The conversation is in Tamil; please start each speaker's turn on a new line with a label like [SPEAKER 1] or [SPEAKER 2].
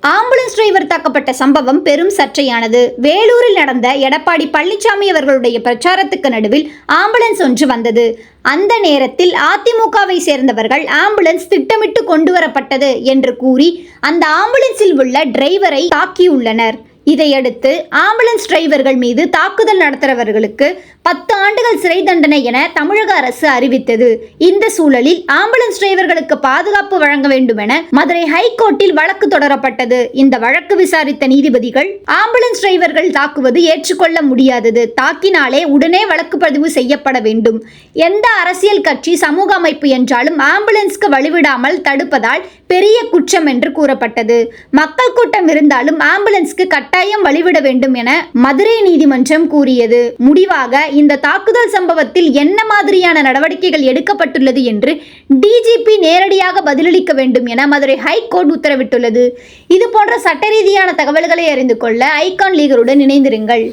[SPEAKER 1] ஆம்புலன்ஸ் டிரைவர் தாக்கப்பட்ட சம்பவம் பெரும் சர்ச்சையானது. வேலூரில் நடந்த எடப்பாடி பழனிசாமி அவர்களுடைய பிரச்சாரத்துக்கு நடுவில் ஆம்புலன்ஸ் ஒன்று வந்தது. அந்த நேரத்தில் அதிமுகவை சேர்ந்தவர்கள் ஆம்புலன்ஸ் திட்டமிட்டு கொண்டு வரப்பட்டது என்று கூறி அந்த ஆம்புலன்ஸில் உள்ள டிரைவரை தாக்கியுள்ளனர். இதையடுத்து ஆம்புலன்ஸ் டிரைவர்கள் மீது தாக்குதல் நடத்துறவர்களுக்கு 10 ஆண்டுகள் சிறை தண்டனை என தமிழக அரசு அறிவித்தது. இந்த சூழலில் ஆம்புலன்ஸ் டிரைவர்களுக்கு பாதுகாப்பு வழங்க வேண்டும் என மதுரை ஹைகோர்ட்டில் வழக்கு தொடரப்பட்டது. இந்த வழக்கு விசாரித்த நீதிபதிகள், ஆம்புலன்ஸ் டிரைவர்கள் தாக்குவது ஏற்றுக்கொள்ள முடியாதது, தாக்கினாலே உடனே வழக்கு பதிவு செய்யப்பட வேண்டும். எந்த அரசியல் கட்சி, சமூக அமைப்பு என்றாலும் ஆம்புலன்ஸ்க்கு வழிவிடாமல் தடுப்பதால் பெரிய குற்றம் என்று கூறப்பட்டது. மக்கள் கூட்டம் இருந்தாலும் ஆம்புலன்ஸ்க்கு கட்டாயம் வழிவிட வேண்டும் என மதுரை நீதிமன்றம் கூறியது. முடிவாக இந்த தாக்குதல் சம்பவத்தில் என்ன மாதிரியான நடவடிக்கைகள் எடுக்கப்பட்டுள்ளது என்று டிஜிபி நேரடியாக பதிலளிக்க வேண்டும் என மதுரை ஹைகோர்ட் உத்தரவிட்டுள்ளது. இது போன்ற சட்ட ரீதியான தகவல்களை அறிந்து கொள்ள ஐகான் லீகலுடன் இணைந்திருங்கள்.